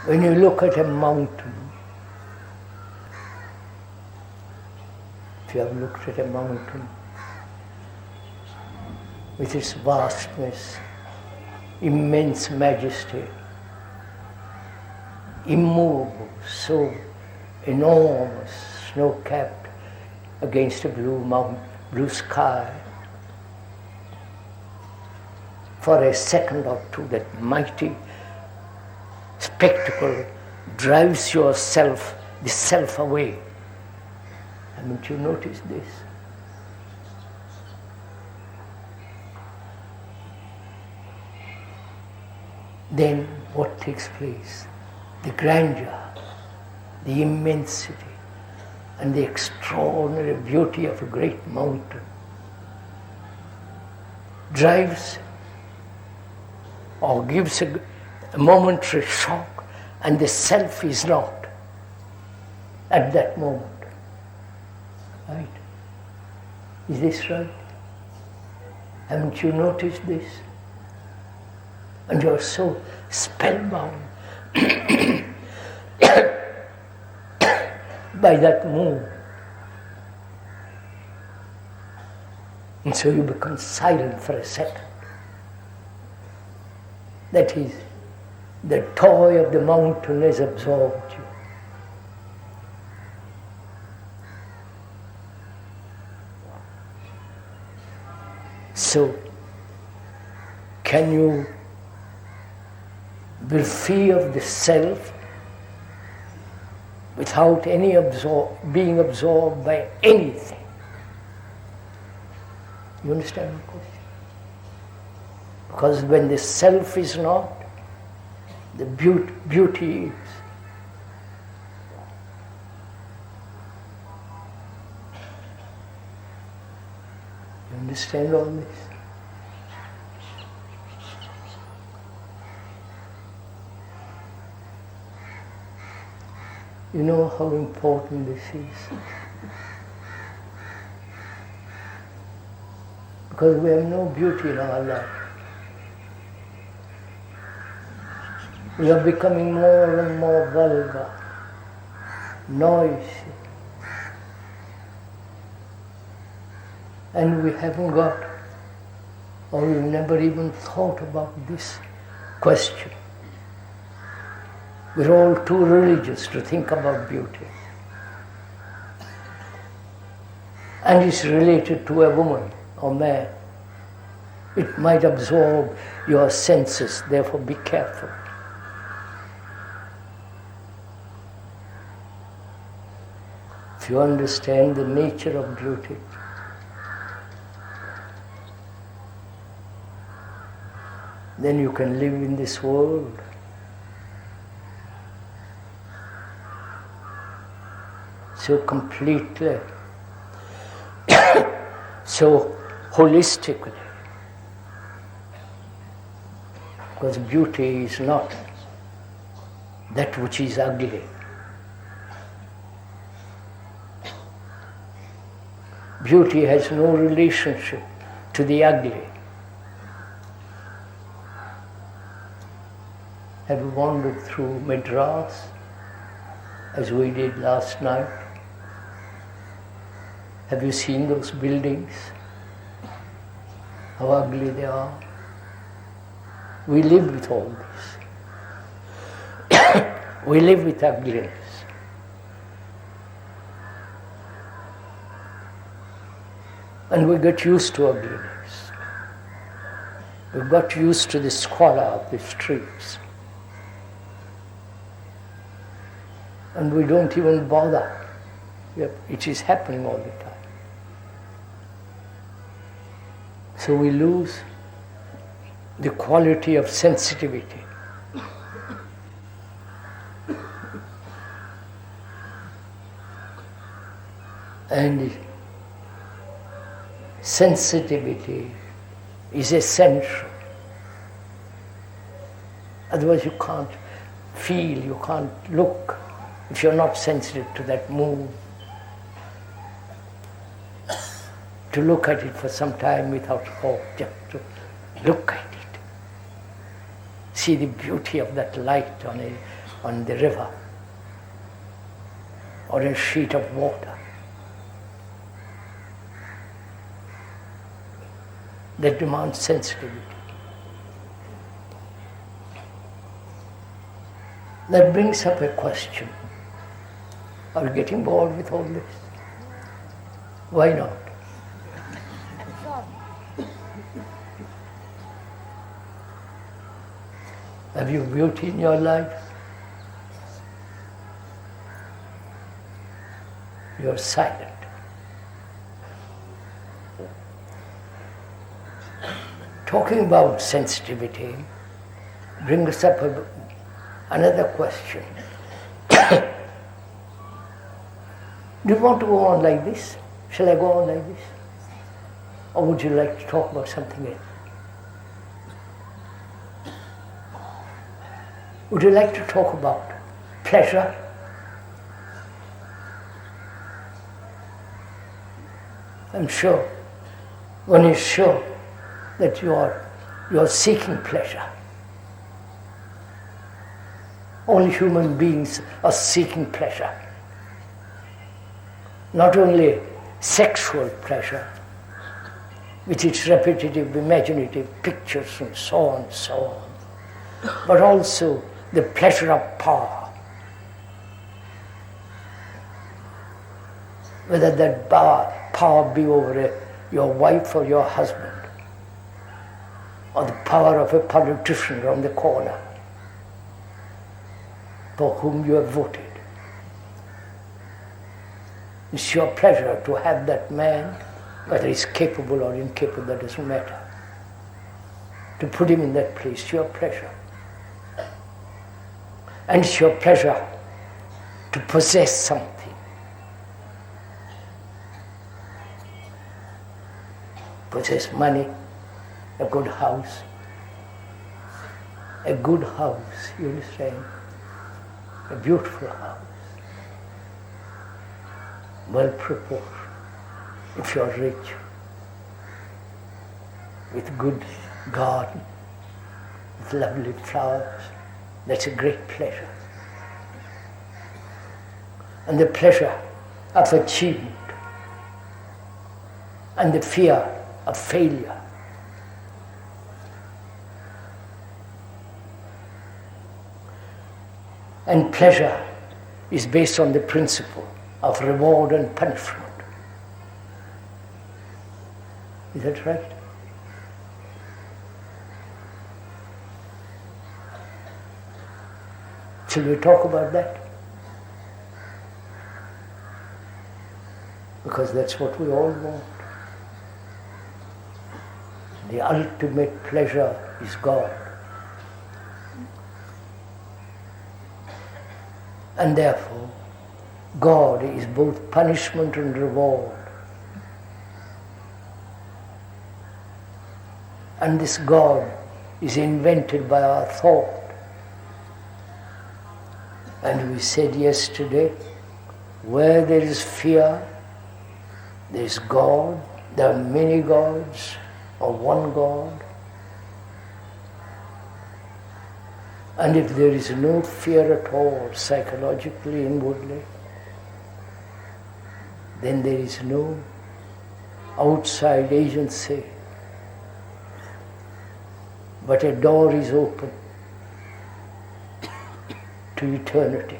When you look at a mountain, if you have looked at a mountain with its vastness, immense majesty, immovable, so enormous, snow-capped against a blue sky, for a second or two, that mighty spectacle drives the self away. Haven't you noticed this? Then what takes place? The grandeur, the immensity, and the extraordinary beauty of a great mountain drives or gives a momentary shock, and the self is not at that moment. Right? Is this right? Haven't you noticed this? And you're so spellbound by that move. And so you become silent for a second. That is, the toy of the mountain has absorbed you. So, can you be free of the self without any being absorbed by anything? You understand my question? Because when the self is not, the beauty is. You understand all this? You know how important this is? Because we have no beauty in our life. We are becoming more and more vulgar, noisy, and we haven't got, or we've never even thought about this question. We're all too religious to think about beauty. And it's related to a woman or man. It might absorb your senses, therefore be careful. If you understand the nature of beauty, then you can live in this world so completely, so holistically. Because beauty is not that which is ugly. Beauty has no relationship to the ugly. Have you wandered through Madras, as we did last night? Have you seen those buildings? How ugly they are. We live with all this. We live with ugliness. And we get used to ugliness. We got used to the squalor of the streets. And we don't even bother. It is happening all the time. So we lose the quality of sensitivity. And sensitivity is essential. Otherwise you can't feel, you can't look, if you're not sensitive to that mood. To look at it for some time without hope, just to look at it. See the beauty of that light on a on the river or a sheet of water. That demands sensitivity. That brings up a question. Are you getting bored with all this? Why not? Have you beauty in your life? You're silent. Talking about sensitivity brings up another question. Do you want to go on like this? Shall I go on like this? Or would you like to talk about something else? Would you like to talk about pleasure? I'm sure, one is sure that you are seeking pleasure. All human beings are seeking pleasure. Not only sexual pleasure, with its repetitive, imaginative pictures and so on, but also the pleasure of power. Whether that power be over your wife or your husband, or the power of a politician around the corner for whom you have voted. It's your pleasure to have that man, whether he's capable or incapable, that doesn't matter. To put him in that place, your pleasure. And it's your pleasure to possess something. Possess money, a good house. A good house, you understand? A beautiful house. Well proportioned. If you're rich, with good garden, with lovely flowers, that's a great pleasure. And the pleasure of achievement and the fear of failure. And pleasure is based on the principle of reward and punishment. Is that right? Shall we talk about that? Because that's what we all want. The ultimate pleasure is God. And therefore, God is both punishment and reward. And this God is invented by our thought. And we said yesterday, where there is fear, there is God. There are many gods, or one God. And if there is no fear at all, psychologically, inwardly, then there is no outside agency, but a door is open to eternity.